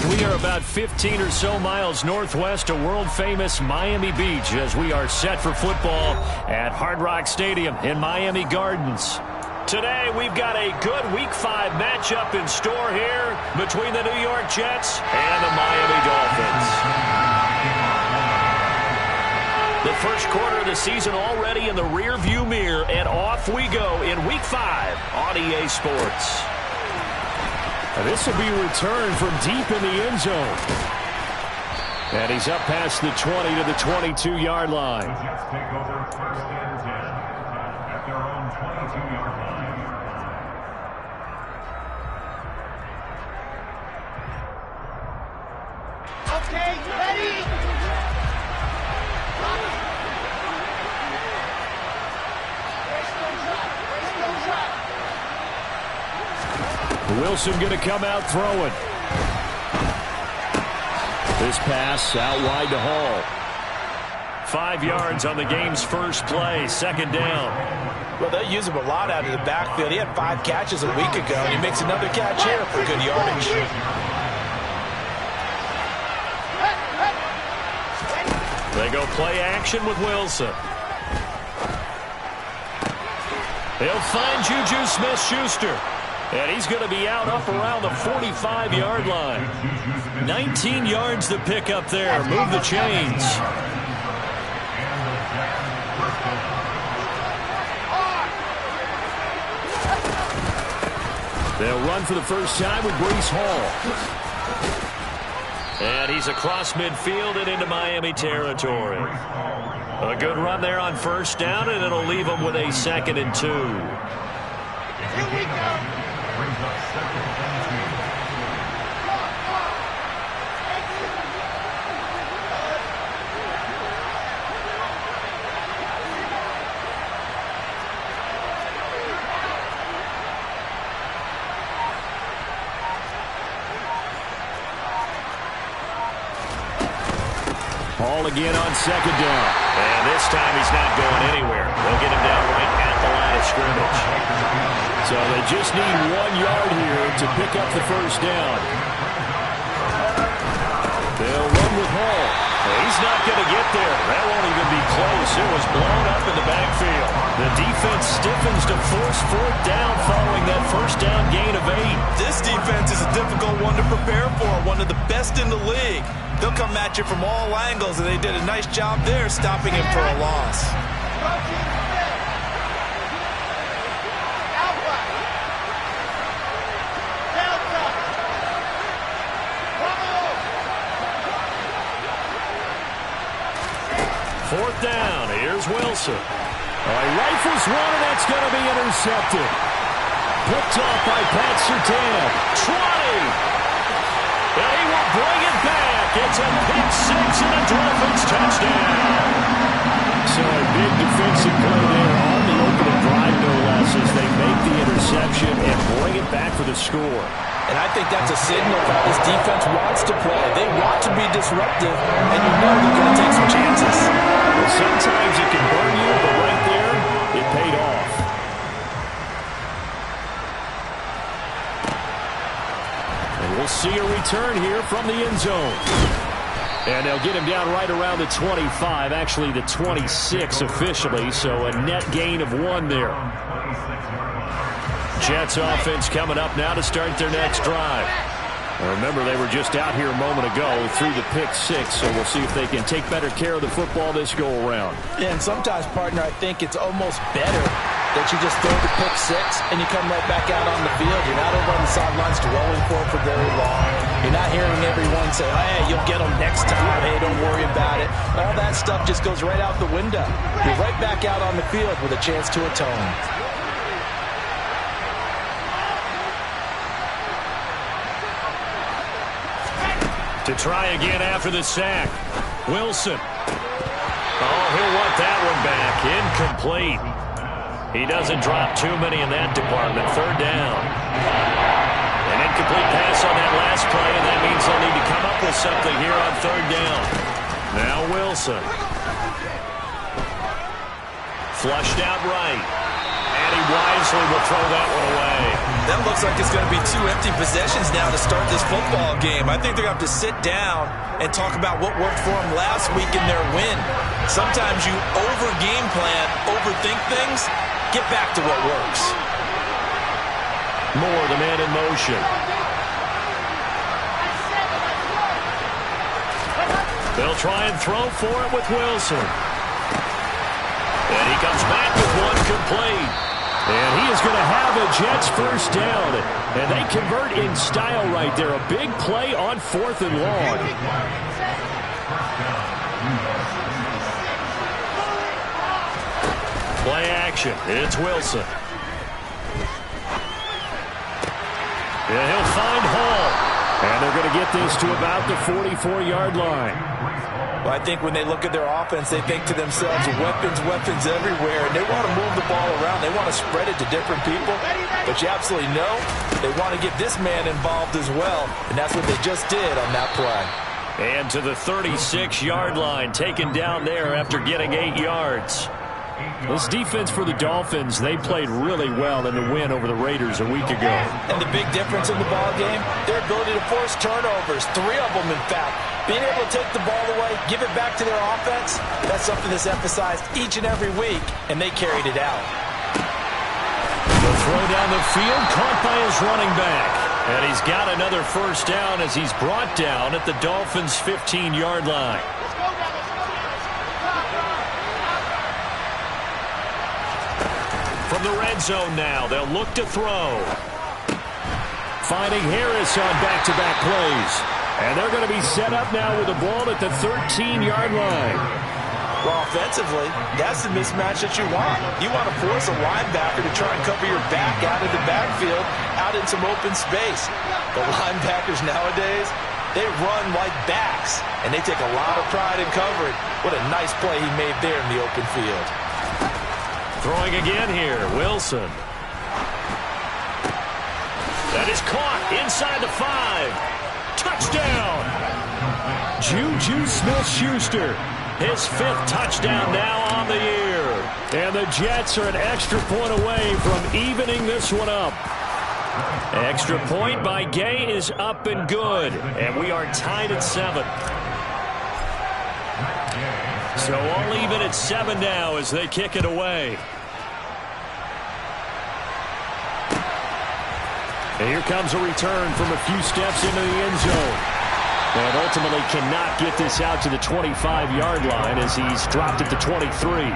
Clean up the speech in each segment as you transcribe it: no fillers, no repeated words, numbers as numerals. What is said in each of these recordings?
We are about 15 or so miles northwest of world-famous Miami Beach as we are set for football at Hard Rock Stadium in Miami Gardens. Today, we've got a good Week 5 matchup in store here between the New York Jets and the Miami Dolphins. The first quarter of the season already in the rear-view mirror, and off we go in Week 5 on EA Sports. This will be a return from deep in the end zone. And he's up past the 20 to the 22-yard line. The Jets take over first and 10 at their own 22-yard line. Okay, ready? Wilson going to come out throwing. This pass out wide to Hall. 5 yards on the game's first play, second down. Well, they use him a lot out of the backfield. He had 5 catches a week ago, and he makes another catch here for good yardage. They go play action with Wilson. He'll find Juju Smith-Schuster. And he's going to be out up around the 45-yard line. 19 yards to pick up there. Move the chains. They'll run for the first time with Breece Hall. And he's across midfield and into Miami territory. A good run there on first down, and it'll leave them with a 2nd and 2. Here we go. Brings up 2nd and 2. Hall again on second down. And this time he's not going anywhere. They'll get him down right at the line of scrimmage. So they just need 1 yard here to pick up the first down. They'll run with Hall. He's not going to get there. That won't even be close. It was blown up in the backfield. The defense stiffens to force 4th down following that first down gain of 8. This defense is a difficult one to prepare for, one of the best in the league. They'll come at you from all angles, and they did a nice job there stopping him for a loss. Fourth down. Here's Wilson. He rifles one, and that's going to be intercepted. Picked off by Pat Surtain. Trotting. And he will bring it back. It's a pick 6 and a Dolphins touchdown. So a big defensive play there on the opening drive, no less, as they make the interception and bring it back for the score. And I think that's a signal of how this defense wants to play. They want to be disruptive, and you know they're going to take some chances. Well, sometimes it can burn you, but right there, it paid off. And we'll see a return here from the end zone. And they'll get him down right around the 25, actually the 26 officially, so a net gain of 1 there. Jets offense coming up now to start their next drive. Now remember, they were just out here a moment ago through the pick 6, so we'll see if they can take better care of the football this go-around. Yeah, and sometimes, partner, I think it's almost better that you just throw the pick 6 and you come right back out on the field. You're not over on the sidelines dwelling for very long. You're not hearing everyone say, hey, you'll get them next time. Hey, don't worry about it. All that stuff just goes right out the window. You're right back out on the field with a chance to atone. To try again after the sack. Wilson. Oh, he'll want that one back. Incomplete. He doesn't drop too many in that department. 3rd down. An incomplete pass on that last play, and that means they'll need to come up with something here on 3rd down. Now Wilson. Flushed out right. And he wisely will throw that one away. That looks like it's going to be 2 empty possessions now to start this football game. I think they're going to have to sit down and talk about what worked for them last week in their win. Sometimes you over-game plan, overthink things, get back to what works. Moore, the man in motion. They'll try and throw for it with Wilson. And he comes back with one complete. And he is going to have a Jets first down. And they convert in style right there. A big play on 4th and long. Play action. It's Wilson. And he'll find Hall. And they're going to get this to about the 44-yard line. Well, I think when they look at their offense, they think to themselves, weapons everywhere, and they want to move the ball around. They want to spread it to different people, but you absolutely know they want to get this man involved as well, and that's what they just did on that play. And to the 36-yard line, taken down there after getting 8 yards. This defense for the Dolphins, they played really well in the win over the Raiders a week ago. And the big difference in the ball game, their ability to force turnovers, 3 of them in fact. Being able to take the ball away, give it back to their offense, that's something that's emphasized each and every week, and they carried it out. The throw down the field, caught by his running back. And he's got another first down as he's brought down at the Dolphins' 15-yard line. From the red zone now, they'll look to throw. Finding Harris on back-to-back plays. And they're going to be set up now with the ball at the 13-yard line. Well, offensively, that's the mismatch that you want. You want to force a linebacker to try and cover your back out of the backfield, out in some open space. The linebackers nowadays, they run like backs, and they take a lot of pride in covering. What a nice play he made there in the open field. Throwing again here, Wilson. That is caught inside the 5. Touchdown! Juju Smith-Schuster, his 5th touchdown now on the year. And the Jets are an extra point away from evening this one up. Extra point by Gay is up and good. And we are tied at 7. So all even at 7 now as they kick it away. And here comes a return from a few steps into the end zone. And ultimately cannot get this out to the 25-yard line as he's dropped at the 23.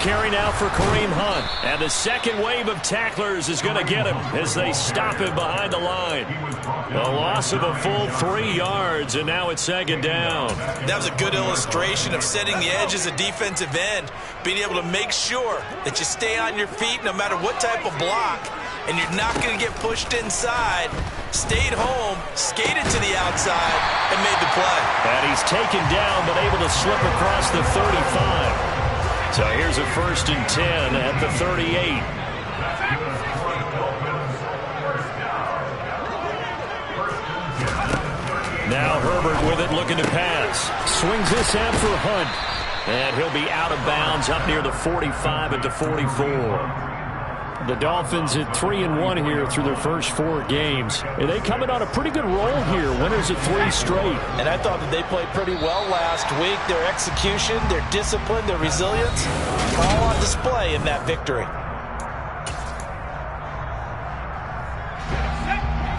Carry now for Kareem Hunt. And the second wave of tacklers is going to get him as they stop him behind the line. A loss of a full 3 yards, and now it's 2nd down. That was a good illustration of setting the edge as a defensive end, being able to make sure that you stay on your feet no matter what type of block, and you're not going to get pushed inside. Stayed home, skated to the outside, and made the play. And he's taken down, but able to slip across the 35. So here's a 1st and 10 at the 38. Now Herbert with it, looking to pass. Swings this out for Hunt. And he'll be out of bounds up near the 45 at the 44. The Dolphins at 3-1 here through their first 4 games. And they coming on a pretty good roll here. Winners of 3 straight. And I thought that they played pretty well last week. Their execution, their discipline, their resilience, all on display in that victory.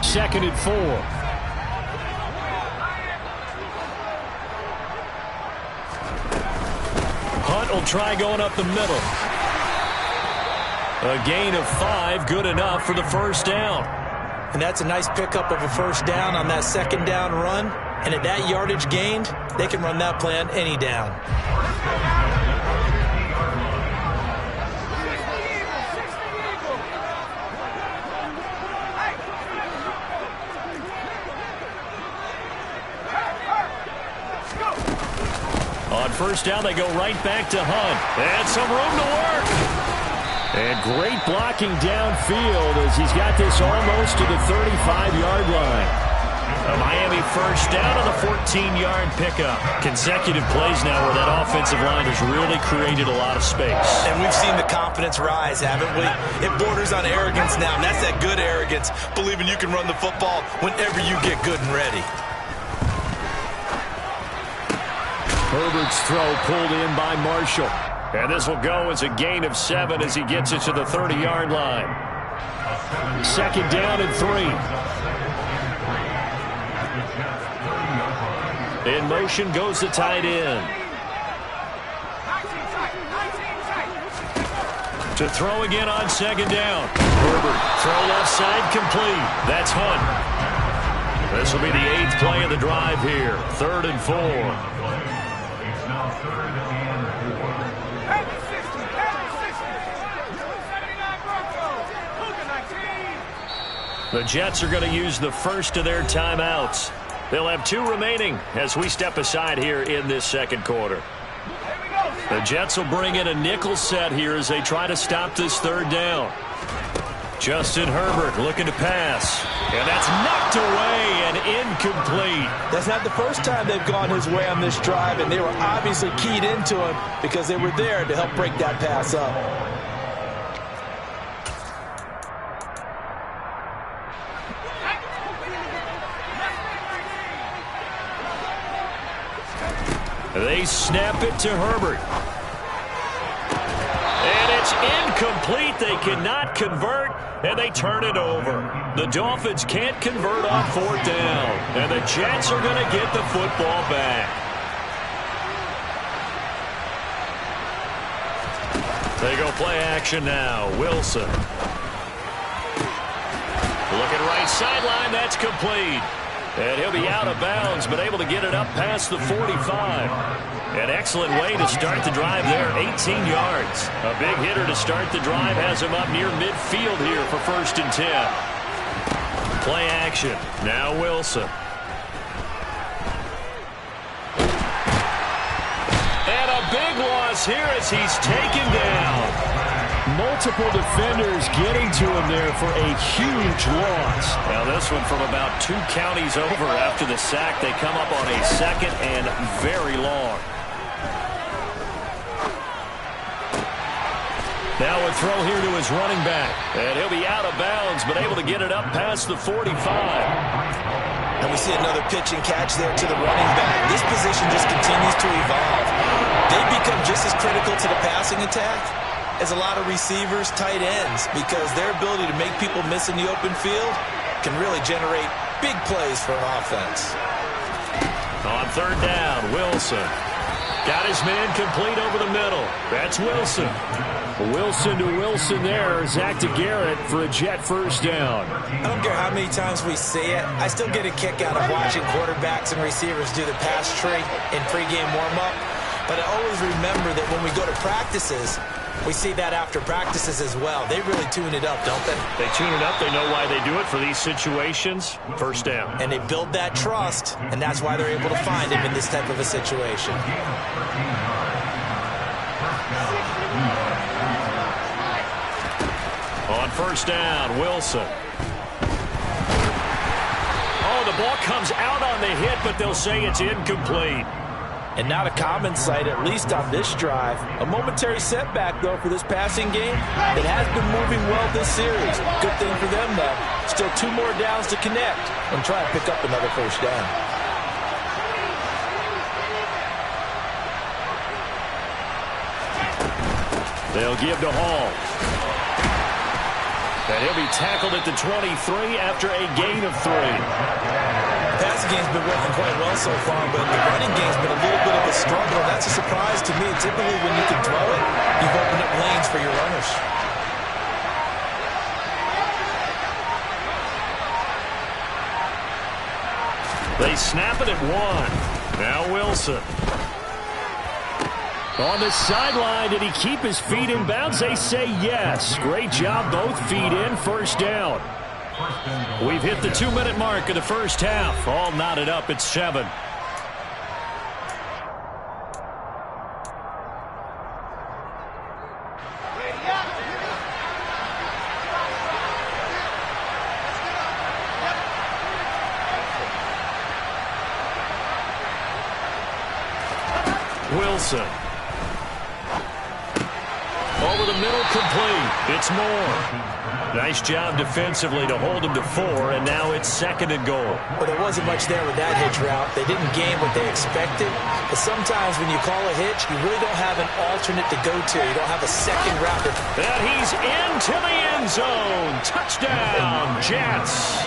2nd and 4. Hunt will try going up the middle. A gain of 5, good enough for the first down. And that's a nice pickup of a first down on that 2nd down run. And at that yardage gained, they can run that play on any down. On first down, they go right back to Hunt. And some room to work. And great blocking downfield as he's got this almost to the 35-yard line. A Miami first down on the 14-yard pickup. Consecutive plays now where that offensive line has really created a lot of space. And we've seen the confidence rise, haven't we? It borders on arrogance now, and that's that good arrogance, believing you can run the football whenever you get good and ready. Herbert's throw pulled in by Marshall. And this will go as a gain of 7 as he gets it to the 30-yard line. Second down and 3. In motion goes the tight end. To throw again on second down. Herbert, throw left side, complete. That's Hunt. This will be the 8th play of the drive here. 3rd and 4. It's now 3rd and 4. The Jets are going to use the first of their timeouts. They'll have 2 remaining as we step aside here in this second quarter. The Jets will bring in a nickel set here as they try to stop this 3rd down. Justin Herbert looking to pass. And that's knocked away and incomplete. That's not the first time they've gone his way on this drive, and they were obviously keyed into him because they were there to help break that pass up. They snap it to Herbert. And it's incomplete. They cannot convert, and they turn it over. The Dolphins can't convert on 4th down, and the Jets are going to get the football back. They go play action now. Wilson. Looking right sideline. That's complete. And he'll be out of bounds, but able to get it up past the 45. An excellent way to start the drive there, 18 yards. A big hitter to start the drive has him up near midfield here for 1st and 10. Play action. Now Wilson. And a big loss here as he's taken down. Multiple defenders getting to him there for a huge loss. Now this one from about 2 counties over after the sack. They come up on a 2nd and very long. Now a throw here to his running back. And he'll be out of bounds, but able to get it up past the 45. And we see another pitch and catch there to the running back. This position just continues to evolve. They become just as critical to the passing attack as a lot of receivers, tight ends, because their ability to make people miss in the open field can really generate big plays for an offense. On 3rd down, Wilson. Got his man complete over the middle. That's Wilson. Wilson to Wilson there. Zach to Garrett for a Jet first down. I don't care how many times we see it. I still get a kick out of watching quarterbacks and receivers do the pass tree in pregame warm-up. But I always remember that when we go to practices, we see that after practices as well. They really tune it up, don't they? They tune it up. They know why they do it for these situations. First down. And they build that trust, and that's why they're able to find him in this type of a situation. On 1st down, Wilson. Oh, the ball comes out on the hit, but they'll say it's incomplete. And not a common sight, at least on this drive. A momentary setback, though, for this passing game. It has been moving well this series. Good thing for them, though. Still 2 more downs to connect and try to pick up another first down. They'll give to Hall. And he'll be tackled at the 23 after a gain of 3. The passing game's been working quite well so far, but the running game's been a little bit of a struggle. That's a surprise to me. Typically, when you can throw it, you've opened up lanes for your runners. They snap it at 1. Now Wilson. On the sideline, did he keep his feet in bounds? They say yes. Great job, both feet in, first down. We've hit the 2-minute mark of the first half. All knotted up at 7. Wilson. Over the middle, complete. It's Moore. Nice job defensively to hold him to 4, and now it's 2nd and goal. But there wasn't much there with that hitch route. They didn't gain what they expected. But sometimes when you call a hitch, you really don't have an alternate to go to. You don't have a second route. And he's into the end zone. Touchdown, Jets.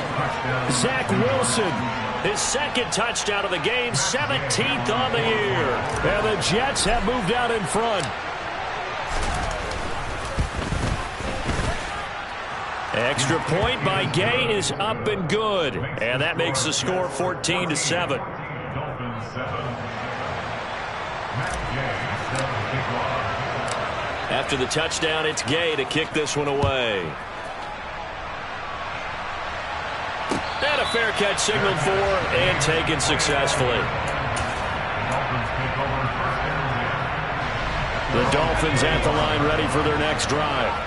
Zach Wilson, his 2nd touchdown of the game, 17th on the year. And the Jets have moved out in front. Extra point by Gay is up and good. And that makes the score 14-7. After the touchdown, it's Gay to kick this one away. And a fair catch signaled for and taken successfully. The Dolphins at the line ready for their next drive.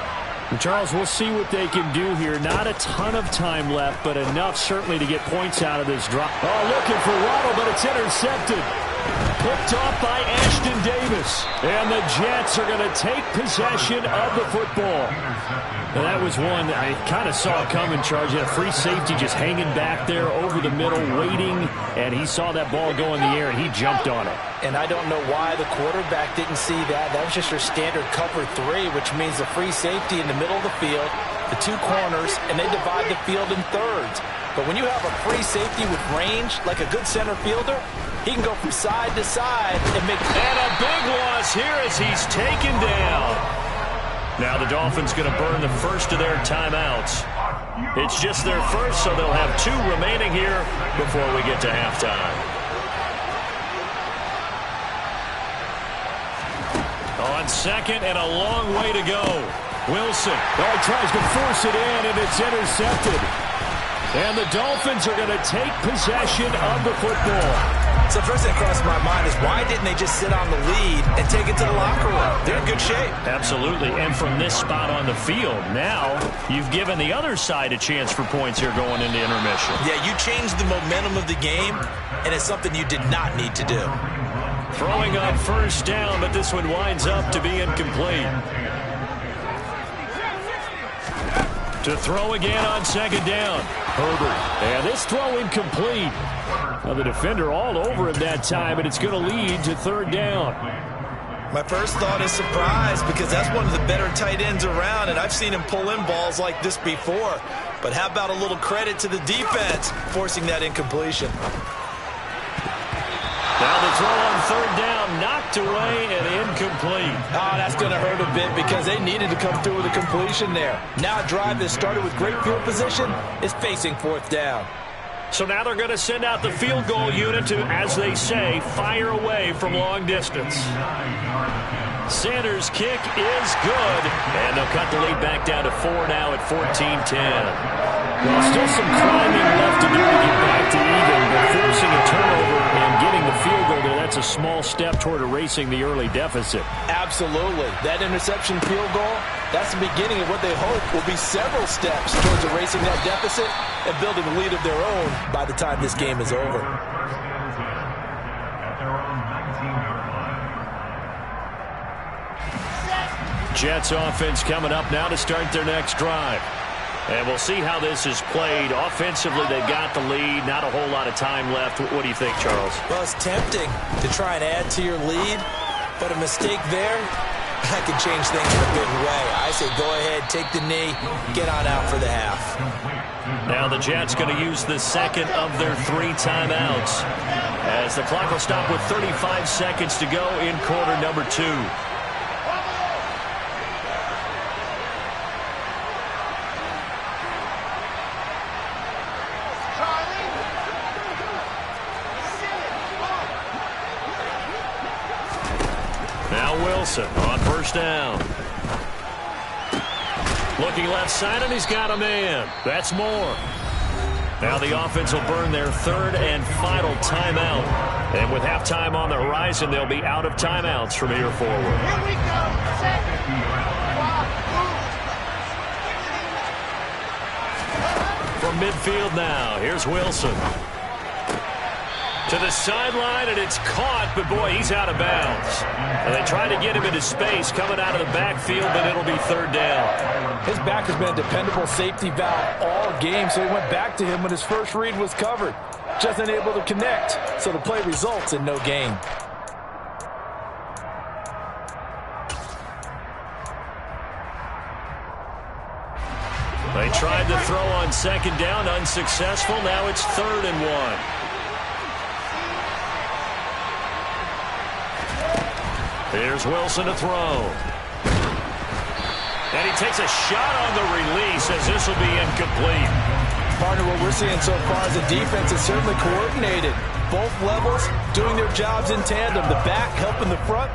Charles, we'll see what they can do here. Not a ton of time left, but enough certainly to get points out of this drop. Oh, looking for Waddle, but it's intercepted. Picked off by Ashton Davis. And the Jets are going to take possession of the football. Now, that was one that I kind of saw coming, Charles. You had a free safety just hanging back there over the middle, waiting, and he saw that ball go in the air, and he jumped on it. And I don't know why the quarterback didn't see that. That was just your standard cover 3, which means the free safety in the middle of the field, the 2 corners, and they divide the field in thirds. But when you have a free safety with range, like a good center fielder, he can go from side to side and make... And a big loss here as he's taken down. Now the Dolphins going to burn the first of their timeouts. It's just their first, so they'll have 2 remaining here before we get to halftime. On 2nd and a long way to go. Wilson. Oh, he tries to force it in, and it's intercepted. And the Dolphins are going to take possession of the football. So first thing that crossed my mind is why didn't they just sit on the lead and take it to the locker room? They're in good shape. Absolutely. And from this spot on the field, now you've given the other side a chance for points here going into intermission. Yeah, you changed the momentum of the game, and it's something you did not need to do. Throwing on first down, but this one winds up to be incomplete. To throw again on 2nd down. Herbert. And this throw incomplete. Now the defender all over him that time, and it's going to lead to 3rd down. My first thought is surprise, because that's one of the better tight ends around, and I've seen him pull in balls like this before. But how about a little credit to the defense forcing that incompletion? Now the throw on 3rd down, knocked away and incomplete. Oh, that's going to hurt a bit because they needed to come through with a completion there. Now a drive that started with great field position is facing 4th down. So now they're going to send out the field goal unit to, as they say, fire away from long distance. Sanders' kick is good, and they'll cut the lead back down to 4 now at 14-10. Well, still some climbing left to do to get back to even, but forcing a turnover and getting the field goal there, that's a small step toward erasing the early deficit. Absolutely. That interception field goal, that's the beginning of what they hope will be several steps towards erasing that deficit and building a lead of their own by the time this game is over. Jets offense coming up now to start their next drive. And we'll see how this is played. Offensively, they've got the lead. Not a whole lot of time left. What do you think, Charles? Well, it's tempting to try and add to your lead, but a mistake there, that can change things in a big way. I say go ahead, take the knee, get on out for the half. Now the Jets going to use the 2nd of their 3 timeouts, as the clock will stop with 35 seconds to go in quarter number 2. Wilson on first down. Looking left side, and he's got a man. That's Moore. Now the offense will burn their 3rd and final timeout. And with halftime on the horizon, they'll be out of timeouts from here forward. Here we go. From midfield now, here's Wilson. To the sideline, and it's caught, but boy, he's out of bounds. And they tried to get him into space coming out of the backfield, but it'll be third down. His back has been a dependable safety valve all game, so he went back to him when his first read was covered. Just unable to connect, so the play results in no gain. They tried to throw on second down, unsuccessful. Now it's 3rd and 1. Here's Wilson to throw. And he takes a shot on the release as this will be incomplete. Partner, what we're seeing so far is the defense is certainly coordinated. Both levels doing their jobs in tandem. The back helping the front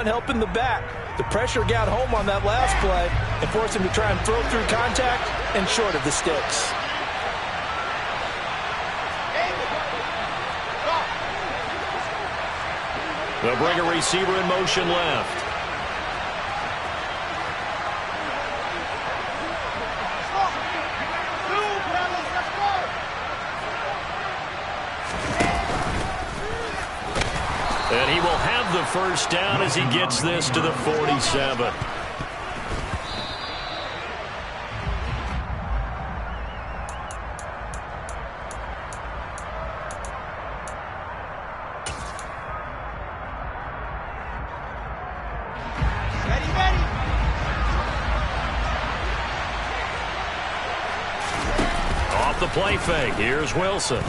helping the back. The pressure got home on that last play and forced him to try and throw through contact and short of the sticks. They'll bring a receiver in motion left. And he will have the first down as he gets this to the 47. Off the play fake. Here's Wilson.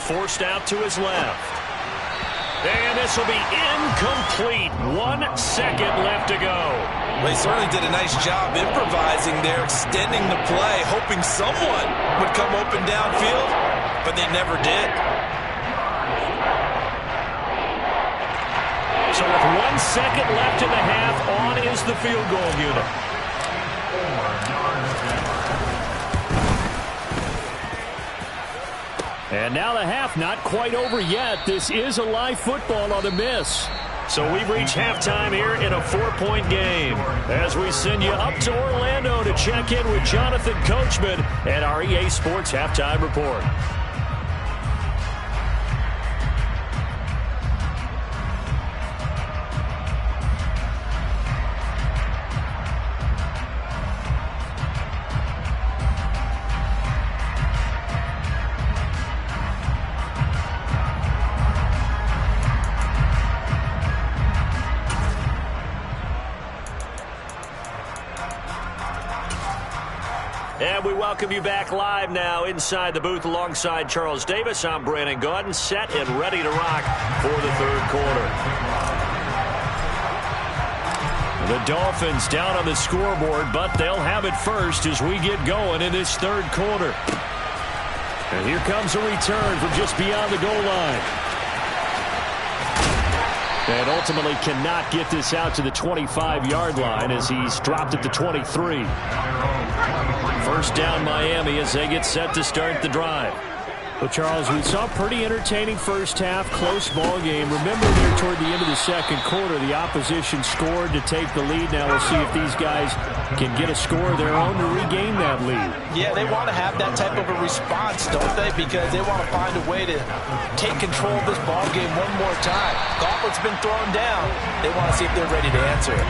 Forced out to his left. And this will be incomplete. 1 second left to go. They certainly did a nice job improvising there, extending the play, hoping someone would come open downfield, but they never did. So with 1 second left in the half, on is the field goal unit. And now the half not quite over yet. This is a live football on the miss. So we've reached halftime here in a 4-point game. As we send you up to Orlando to check in with Jonathan Coachman and our EA Sports Halftime Report. And we welcome you back live now inside the booth alongside Charles Davis. I'm Brandon Gaudin, set and ready to rock for the third quarter. The Dolphins down on the scoreboard, but they'll have it first as we get going in this third quarter. And here comes a return from just beyond the goal line. And ultimately cannot get this out to the 25-yard line as he's dropped at the 23. First down Miami as they get set to start the drive. Well, Charles, we saw a pretty entertaining first half, close ball game. Remember there toward the end of the second quarter, the opposition scored to take the lead. Now we'll see if these guys can get a score of their own to regain that lead. Yeah, they want to have that type of a response, don't they? Because they want to find a way to take control of this ball game one more time. Gauntlet's been thrown down. They want to see if they're ready to answer it.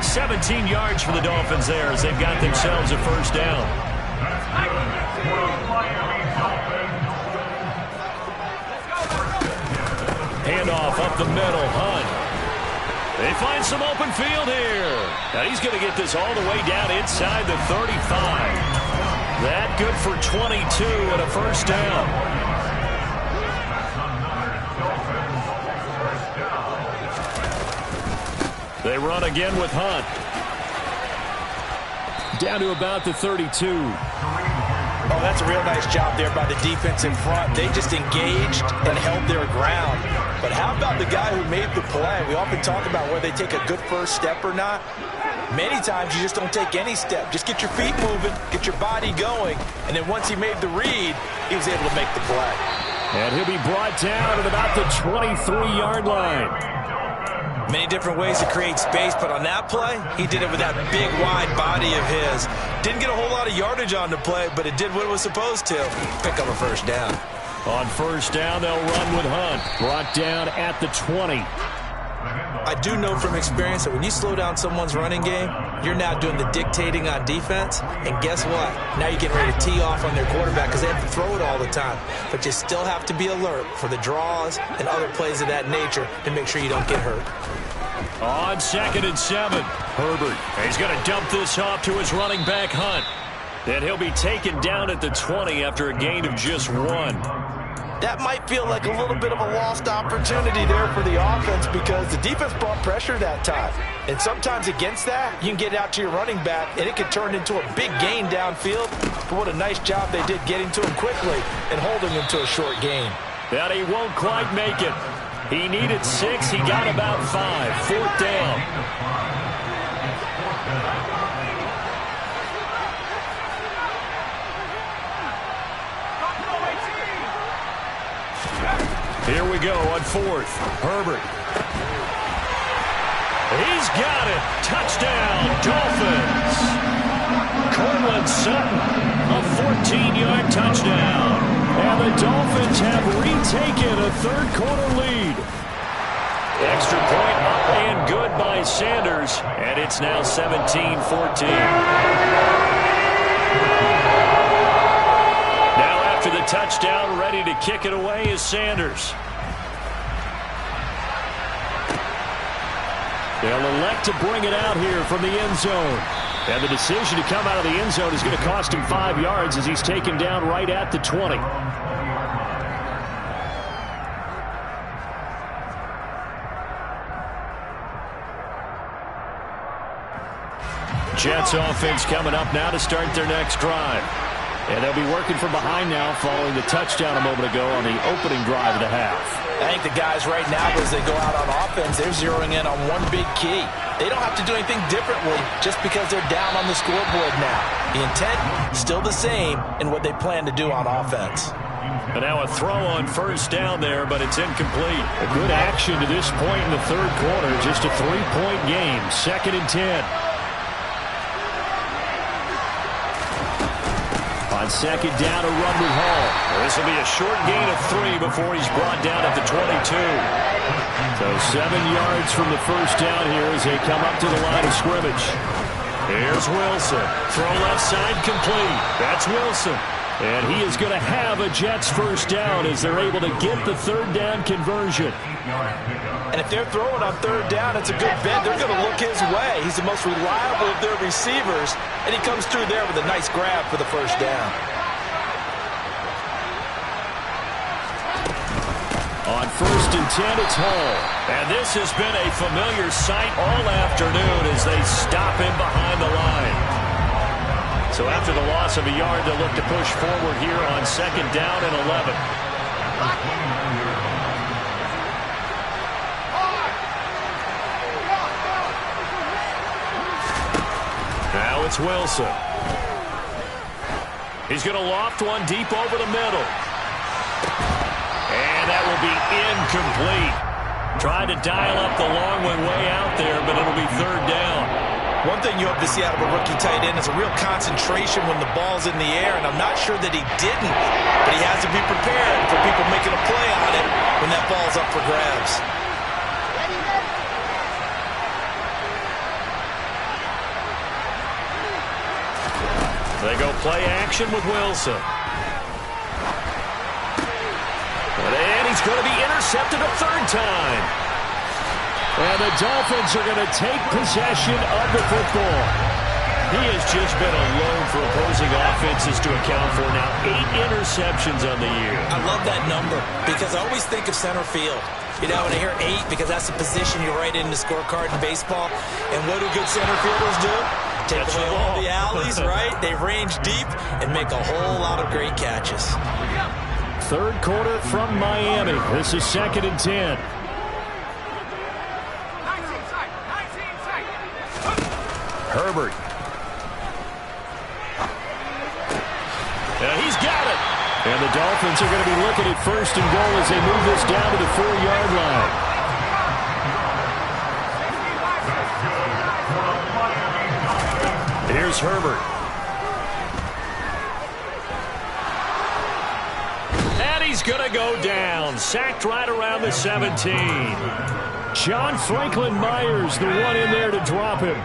17 yards for the Dolphins there as they've got themselves a first down. Handoff up the middle, Hunt. They find some open field here. Now he's going to get this all the way down inside the 35. That good for 22 and a first down. They run again with Hunt. Down to about the 32. Oh, that's a real nice job there by the defense in front. They just engaged and held their ground. But how about the guy who made the play? We often talk about whether they take a good first step or not. Many times you just don't take any step. Just get your feet moving, get your body going, and then once he made the read, he was able to make the play. And he'll be brought down at about the 23-yard line. Many different ways to create space, but on that play, he did it with that big, wide body of his. Didn't get a whole lot of yardage on the play, but it did what it was supposed to. Pick up a first down. On first down, they'll run with Hunt. Brought down at the 20. I do know from experience that when you slow down someone's running game, you're now doing the dictating on defense. And guess what? Now you're getting ready to tee off on their quarterback because they have to throw it all the time. But you still have to be alert for the draws and other plays of that nature to make sure you don't get hurt. On 2nd and 7, Herbert. He's going to dump this off to his running back, Hunt. Then he'll be taken down at the 20 after a gain of just 1. That might feel like a little bit of a lost opportunity there for the offense because the defense brought pressure that time. And sometimes against that, you can get it out to your running back, and it can turn into a big gain downfield. But what a nice job they did getting to him quickly and holding him to a short gain. That he won't quite make it. He needed 6. He got about 5. 4th down. Here we go on 4th. Herbert. He's got it. Touchdown, Dolphins. Cortland Sutton, a 14-yard touchdown. And the Dolphins have retaken a third-quarter lead. Extra point up and good by Sanders. And it's now 17-14. To the touchdown, ready to kick it away is Sanders. They'll elect to bring it out here from the end zone. And the decision to come out of the end zone is going to cost him 5 yards as he's taken down right at the 20. Jets offense coming up now to start their next drive. And they'll be working from behind now following the touchdown a moment ago on the opening drive of the half. I think the guys right now, as they go out on offense, they're zeroing in on one big key. They don't have to do anything differently just because they're down on the scoreboard now. The intent still the same in what they plan to do on offense. And now a throw on first down there, but it's incomplete. A good action to this point in the third quarter. Just a 3-point game. 2nd and 10. On 2nd down, a run with Hall. This will be a short gain of 3 before he's brought down at the 22. So 7 yards from the first down here as they come up to the line of scrimmage. Here's Wilson. Throw left side complete. That's Wilson. And he is going to have a Jets first down as they're able to get the third down conversion. And if they're throwing on third down, it's a good bet. They're going to look his way. He's the most reliable of their receivers, and he comes through there with a nice grab for the first down. On 1st and 10, it's Hall. And this has been a familiar sight all afternoon as they stop him behind the line. So after the loss of a yard, they'll look to push forward here on 2nd down and 11. Now it's Wilson. He's going to loft one deep over the middle. And that will be incomplete. Trying to dial up the long one way out there, but it'll be third down. One thing you hope to see out of a rookie tight end is a real concentration when the ball's in the air, and I'm not sure that he didn't, but he has to be prepared for people making a play on it when that ball's up for grabs. They go play action with Wilson. And he's going to be intercepted a third time. And the Dolphins are going to take possession of the football. He has just been alone for opposing offenses to account for now 8 interceptions on the year. I love that number because I always think of center field. You know, when I hear 8, because that's the position you write in the scorecard in baseball. And what do good center fielders do? Take away all the alleys, right? They range deep and make a whole lot of great catches. Third quarter from Miami. This is 2nd and 10. Herbert. And he's got it. And the Dolphins are going to be looking at 1st and goal as they move this down to the 4-yard line. Here's Herbert. And he he's going to go down. Sacked right around the 17. John Franklin Myers, the one in there to drop him.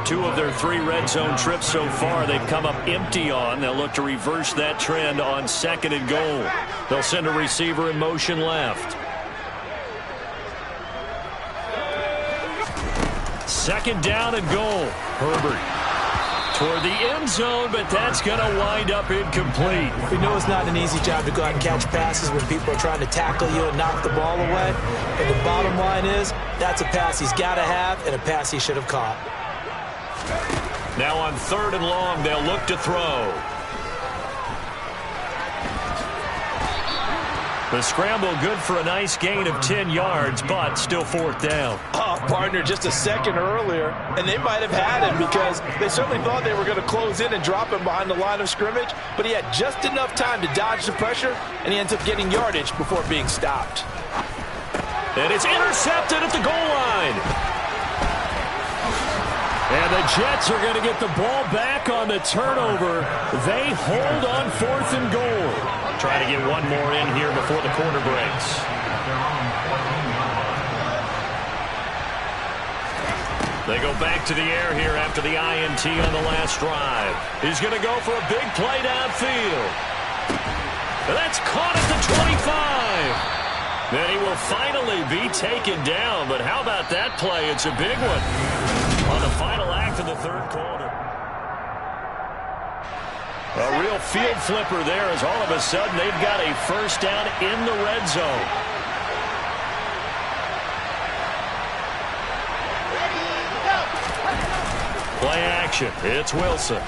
2 of their 3 red zone trips so far, they've come up empty on. They'll look to reverse that trend on 2nd and goal. They'll send a receiver in motion left. 2nd down and goal. Herbert toward the end zone, but that's going to wind up incomplete. We know it's not an easy job to go out and catch passes when people are trying to tackle you and knock the ball away. But the bottom line is, that's a pass he's got to have and a pass he should have caught. Now on 3rd and long, they'll look to throw. The scramble good for a nice gain of 10 yards, but still 4th down. Oh, partner, just a second earlier, and they might have had him because they certainly thought they were going to close in and drop him behind the line of scrimmage, but he had just enough time to dodge the pressure, and he ends up getting yardage before being stopped. And it's intercepted at the goal line. And the Jets are going to get the ball back on the turnover. They hold on 4th and goal. Try to get one more in here before the quarter breaks. They go back to the air here after the INT on the last drive. He's going to go for a big play downfield. And that's caught at the 25. Then he will finally be taken down. But how about that play? It's a big one on the final act of the 3rd quarter. A real field flipper there as all of a sudden they've got a 1st down in the red zone. Play action. It's Wilson.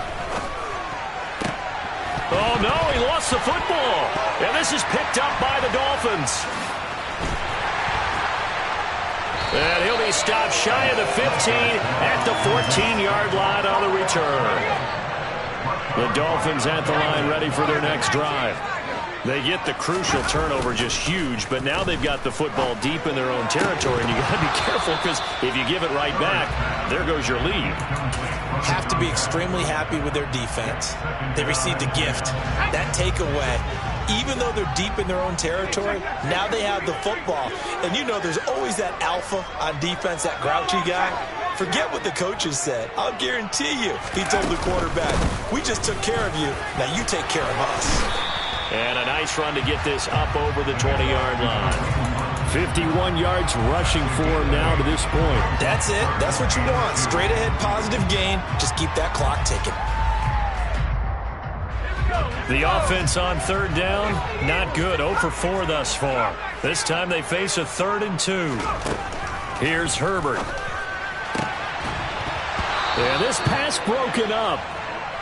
Oh, no, he lost the football. And this is picked up by the Dolphins. And he'll be stopped shy of the 15 at the 14-yard line on the return. The Dolphins at the line ready for their next drive. They get the crucial turnover, just huge, but now they've got the football deep in their own territory, and you got to be careful because if you give it right back, there goes your lead. Have to be extremely happy with their defense. They received a gift. That takeaway, even though they're deep in their own territory, now they have the football. And you know there's always that alpha on defense, that grouchy guy. Forget what the coaches said. I'll guarantee you, he told the quarterback, we just took care of you. Now you take care of us. And a nice run to get this up over the 20-yard line. 51 yards rushing for him now to this point. That's it. That's what you want. Straight ahead positive gain. Just keep that clock ticking. The offense on 3rd down, not good. 0 for 4 thus far. This time they face a 3rd and 2. Here's Herbert. And this pass broken up.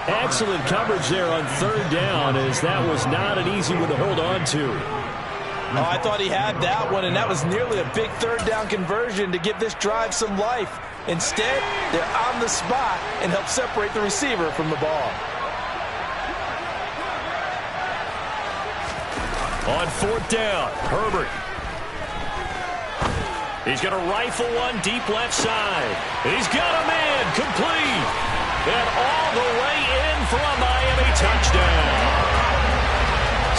Excellent coverage there on 3rd down, as that was not an easy one to hold on to. Oh, I thought he had that one, and that was nearly a big 3rd down conversion to give this drive some life. Instead, they're on the spot and help separate the receiver from the ball. On 4th down, Herbert. He's going to rifle one deep left side. And he's got a man complete. And all the way in for a Miami touchdown.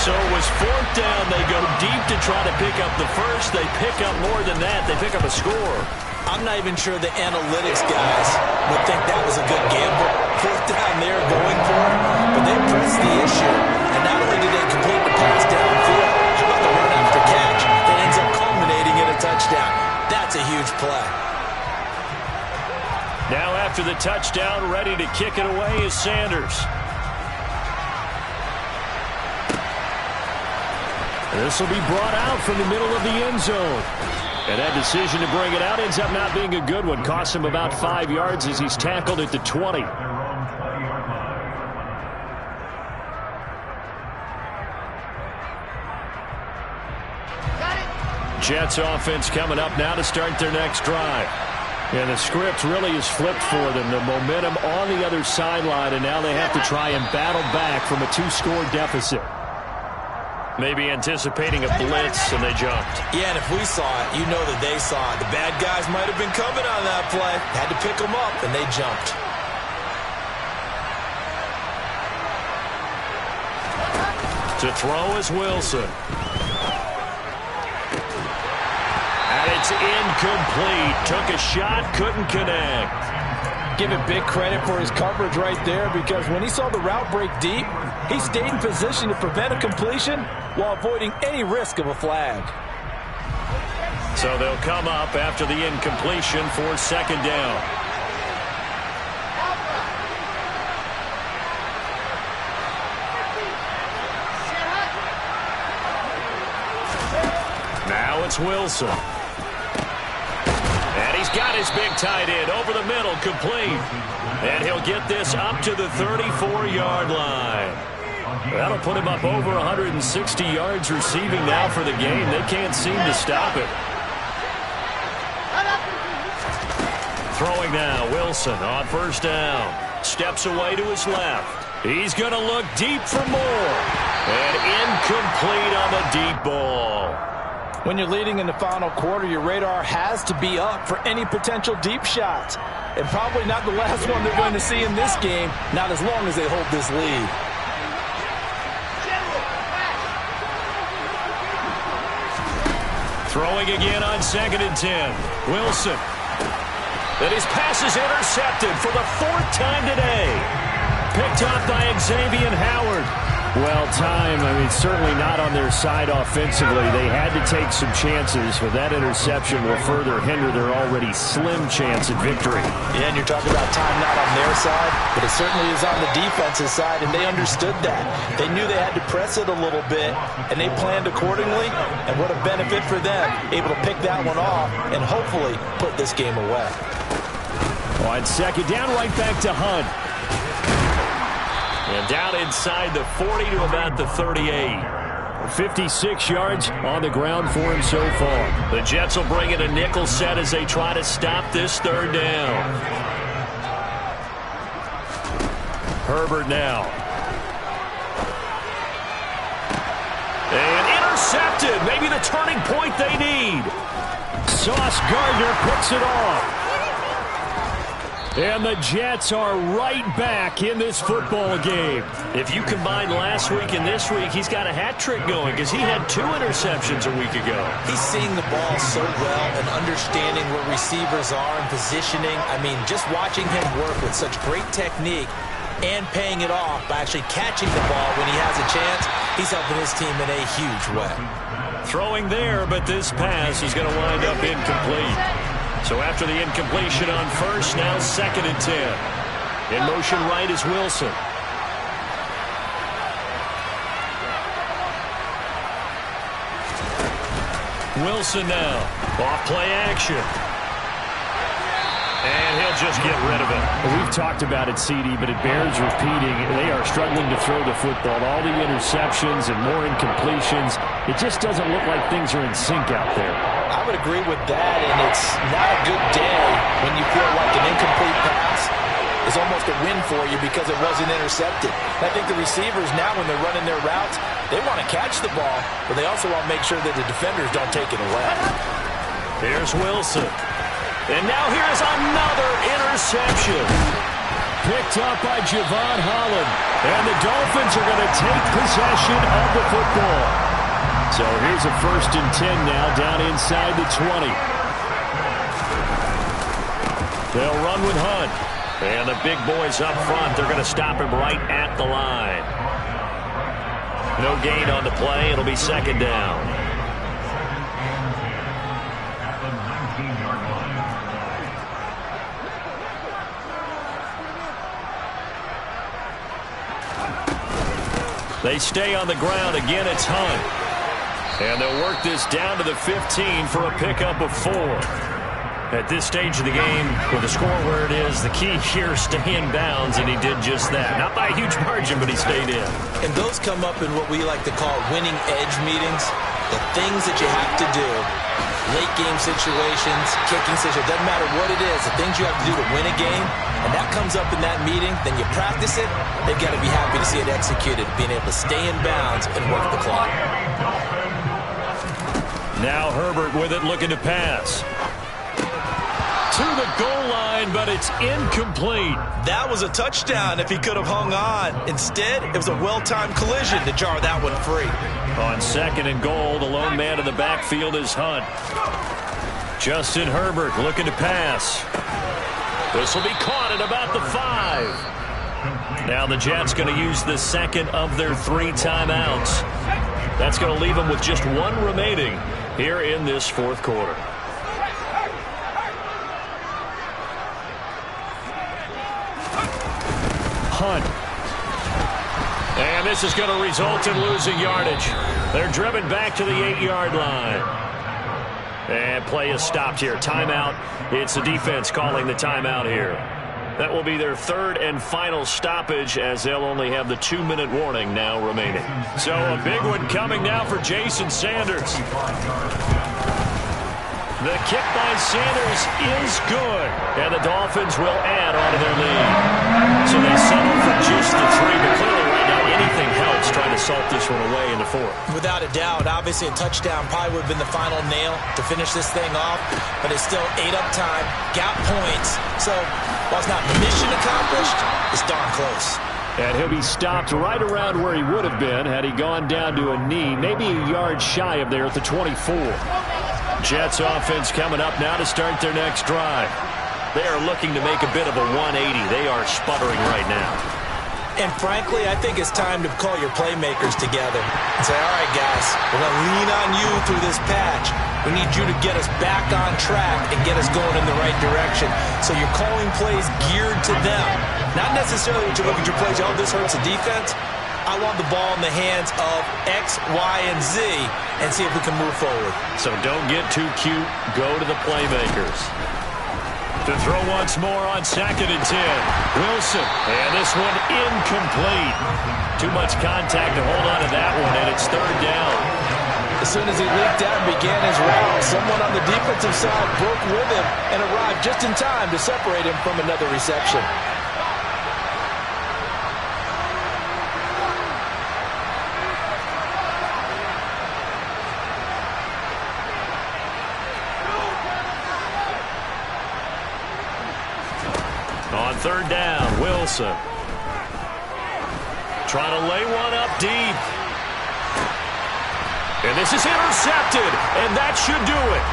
So it was 4th down. They go deep to try to pick up the first. They pick up more than that. They pick up a score. I'm not even sure the analytics guys would think that was a good gamble. 4th down there going for it. But they pressed the issue. And not only did they complete the pass downfield, how about the run after catch that ends up culminating in a touchdown? That's a huge play. Now after the touchdown, ready to kick it away is Sanders. This will be brought out from the middle of the end zone. And that decision to bring it out ends up not being a good one. Costs him about 5 yards as he's tackled at the 20. Jets offense coming up now to start their next drive. And the script really is flipped for them. The momentum on the other sideline, and now they have to try and battle back from a 2-score deficit. Maybe anticipating a blitz, and they jumped. Yeah, and if we saw it, you know that they saw it. The bad guys might have been coming on that play. Had to pick them up, and they jumped. To throw is Wilson. And it's incomplete. Took a shot, couldn't connect. Give it big credit for his coverage right there, because when he saw the route break deep, he stayed in position to prevent a completion while avoiding any risk of a flag. So they'll come up after the incompletion for second down. Now it's Wilson. And he's got his big tight end over the middle, complete. And he'll get this up to the 34-yard line. That'll put him up over 160 yards receiving now for the game. They can't seem to stop it. Throwing now, Wilson on first down. Steps away to his left. He's going to look deep for more. And incomplete on the deep ball. When you're leading in the final quarter, your radar has to be up for any potential deep shots. And probably not the last one they're going to see in this game, not as long as they hold this lead. Throwing again on 2nd and 10. Wilson. And his pass is intercepted for the 4th time today. Picked up by Xavier Howard. Well, time, certainly not on their side offensively. They had to take some chances, but that interception will further hinder their already slim chance at victory. Yeah, and you're talking about time not on their side, but it certainly is on the defense's side, and they understood that. They knew they had to press it a little bit, and they planned accordingly, and what a benefit for them, able to pick that one off and hopefully put this game away. On second down, right back to Hunt. And down inside the 40 to about the 38. 56 yards on the ground for him so far. The Jets will bring in a nickel set as they try to stop this 3rd down. Herbert now. And intercepted. Maybe the turning point they need. Sauce Gardner picks it off. And the Jets are right back in this football game. If you combine last week and this week, he's got a hat trick going because he had 2 interceptions a week ago. He's seeing the ball so well and understanding where receivers are and positioning. Just watching him work with such great technique and paying it off by actually catching the ball when he has a chance, he's helping his team in a huge way. Throwing there, but this pass is going to wind up incomplete. So after the incompletion on first, now 2nd and 10. In motion right is Wilson. Wilson now. Off play action. And he'll just get rid of it. We've talked about it, CD, but it bears repeating. They are struggling to throw the football. All the interceptions and more incompletions. It just doesn't look like things are in sync out there. I would agree with that, and it's not a good day when you feel like an incomplete pass is almost a win for you because it wasn't intercepted. I think the receivers now, when they're running their routes, they want to catch the ball, but they also want to make sure that the defenders don't take it away. Here's Wilson. And now here's another interception. Picked up by Javon Holland. And the Dolphins are going to take possession of the football. So here's a 1st and 10 now down inside the 20. They'll run with Hunt. And the big boys up front, they're going to stop him right at the line. No gain on the play. It'll be 2nd down. They stay on the ground. Again, it's Hunt. And they'll work this down to the 15 for a pickup of 4. At this stage of the game, with the score where it is, the key here is stay in bounds, and he did just that. Not by a huge margin, but he stayed in. And those come up in what we like to call winning edge meetings. The things that you have to do, late game situations, kicking situations, doesn't matter what it is, the things you have to do to win a game, and that comes up in that meeting, then you practice it, they've got to be happy to see it executed, being able to stay in bounds and work the clock. Now Herbert with it, looking to pass. to the goal line, but it's incomplete. That was a touchdown if he could have hung on. Instead, it was a well-timed collision to jar that one free. On 2nd and goal, the lone man in the backfield is Hunt. Justin Herbert looking to pass. This will be caught at about the 5. Now the Jets going to use the second of their 3 timeouts. That's going to leave them with just 1 remaining here in this 4th quarter. Hunt. And this is going to result in losing yardage. They're driven back to the 8-yard line. And play is stopped here. Timeout. It's the defense calling the timeout here. That will be their 3rd and final stoppage, as they'll only have the 2-minute warning now remaining. So a big one coming now for Jason Sanders. The kick by Sanders is good, and the Dolphins will add on to their lead. So they settle for just the 3, but clearly right now anything helps trying to salt this one away in the 4th. Without a doubt, obviously a touchdown probably would have been the final nail to finish this thing off, but it's still ate up time, got points. So while it's not mission accomplished, it's darn close. And he'll be stopped right around where he would have been had he gone down to a knee, maybe a yard shy of there at the 24. Jets offense coming up now to start their next drive. They are looking to make a bit of a 180. They are sputtering right now. And frankly, I think it's time to call your playmakers together and say, all right, guys, we're going to lean on you through this patch. We need you to get us back on track and get us going in the right direction. So you're calling plays geared to them. Not necessarily that you look at your plays, oh, this hurts the defense. I want the ball in the hands of X, Y, and Z and see if we can move forward. So don't get too cute. Go to the playmakers. To throw once more on 2nd and 10. Wilson. And this one incomplete. Too much contact to hold on to that one, and it's 3rd down. As soon as he leaked out and began his route, someone on the defensive side broke with him and arrived just in time to separate him from another reception. On 3rd down, Wilson. Trying to lay one up deep. And this is intercepted, and that should do it.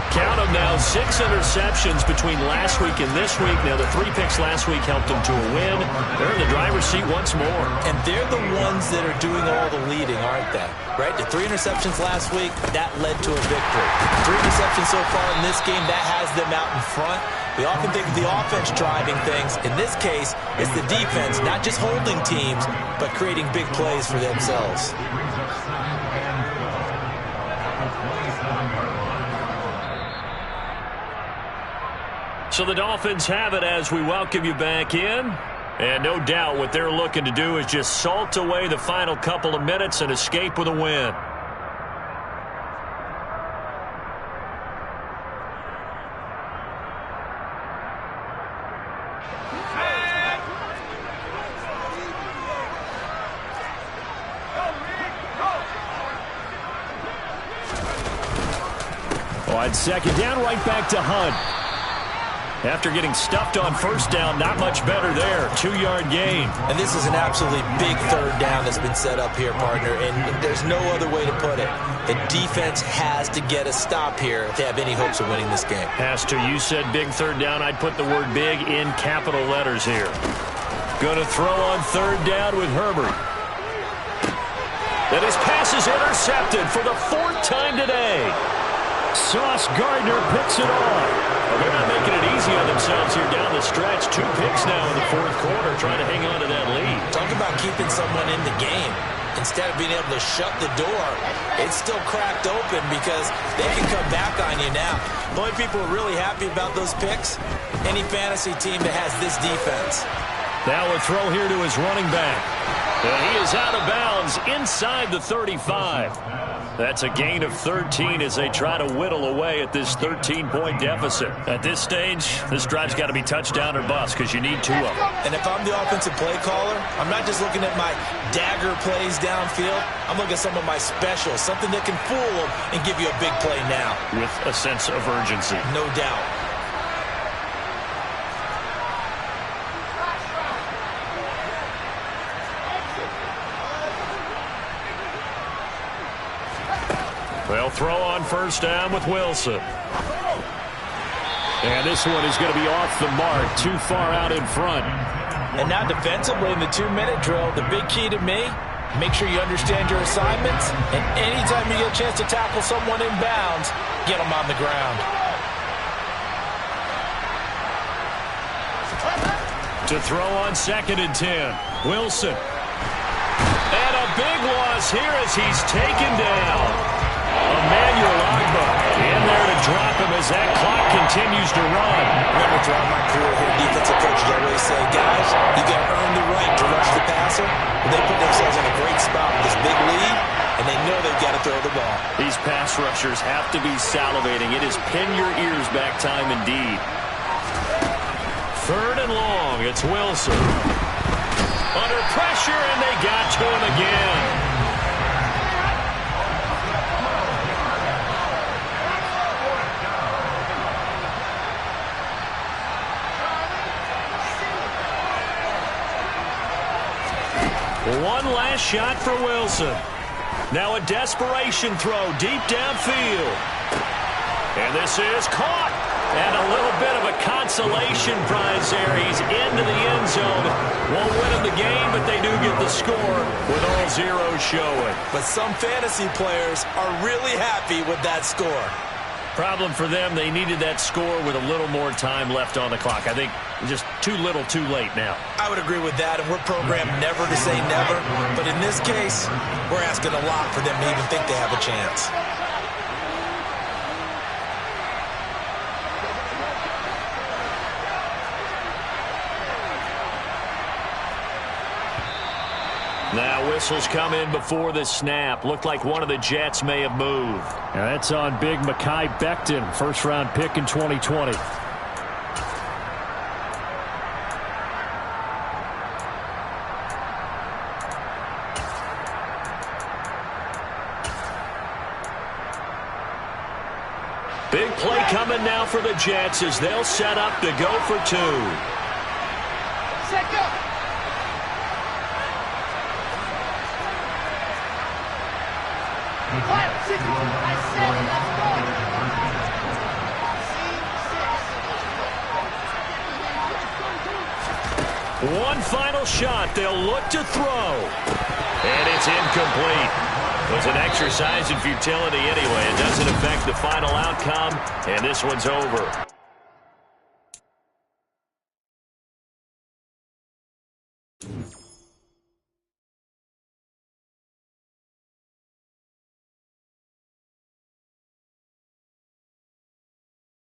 Count them now, 6 interceptions between last week and this week. Now, the 3 picks last week helped them to a win. They're in the driver's seat once more. And they're the ones that are doing all the leading, aren't they? Right? The 3 interceptions last week, that led to a victory. 3 interceptions so far in this game, that has them out in front. We often think of the offense driving things. In this case, it's the defense, not just holding teams, but creating big plays for themselves. So the Dolphins have it as we welcome you back in. And no doubt what they're looking to do is just salt away the final couple of minutes and escape with a win. On 2nd down, right back to Hunt. After getting stuffed on 1st down, not much better there. 2-yard gain. And this is an absolutely big 3rd down that's been set up here, partner, and there's no other way to put it. The defense has to get a stop here if they have any hopes of winning this game. Has to. You said big 3rd down. I'd put the word big in capital letters here. Going to throw on 3rd down with Herbert. That his pass is intercepted for the 4th time today. Sauce Gardner picks it off. Well, they're not making it easy on themselves here down the stretch. 2 picks now in the 4th quarter, trying to hang on to that lead. Talk about keeping someone in the game. Instead of being able to shut the door, it's still cracked open because they can come back on you now. The only people who are really happy about those picks, any fantasy team that has this defense. Now a throw here to his running back. And he is out of bounds inside the 35. That's a gain of 13 as they try to whittle away at this 13-point deficit. At this stage, this drive's got to be touchdown or bust because you need 2 of them. And if I'm the offensive play caller, I'm not just looking at my dagger plays downfield. I'm looking at some of my specials, something that can fool them and give you a big play now. With a sense of urgency. No doubt. They'll throw on first down with Wilson. And this one is going to be off the mark, too far out in front. And now defensively in the 2-minute drill, the big key to me, make sure you understand your assignments, and anytime you get a chance to tackle someone in bounds, get them on the ground. To throw on 2nd and 10, Wilson. And a big loss here as he's taken down. Emmanuel Agba in there to drop him as that clock continues to run. Remember, throughout my career here, defensive coaches always say, guys, you got to earn the right to rush the passer. But they put themselves in a great spot with this big lead, and they know they've got to throw the ball. These pass rushers have to be salivating. It is pin your ears back time indeed. 3rd and long, it's Wilson. Under pressure, and they got to him again. One last shot for Wilson. Now a desperation throw deep downfield. And this is caught. And a little bit of a consolation prize there. He's into the end zone. Won't win him the game, but they do get the score with all zeros showing. But some fantasy players are really happy with that score. Problem for them, they needed that score with a little more time left on the clock. I think just too little too late now. I would agree with that, and we're programmed never to say never. But in this case, we're asking a lot for them to even think they have a chance. Now whistles come in before the snap. Looked like one of the Jets may have moved. Now that's on big Mekhi Becton, first-round pick in 2020. Big play coming now for the Jets as they'll set up to go for 2. Set go. One final shot. They'll look to throw. And it's incomplete. It was an exercise in futility anyway. It doesn't affect the final outcome, and this one's over.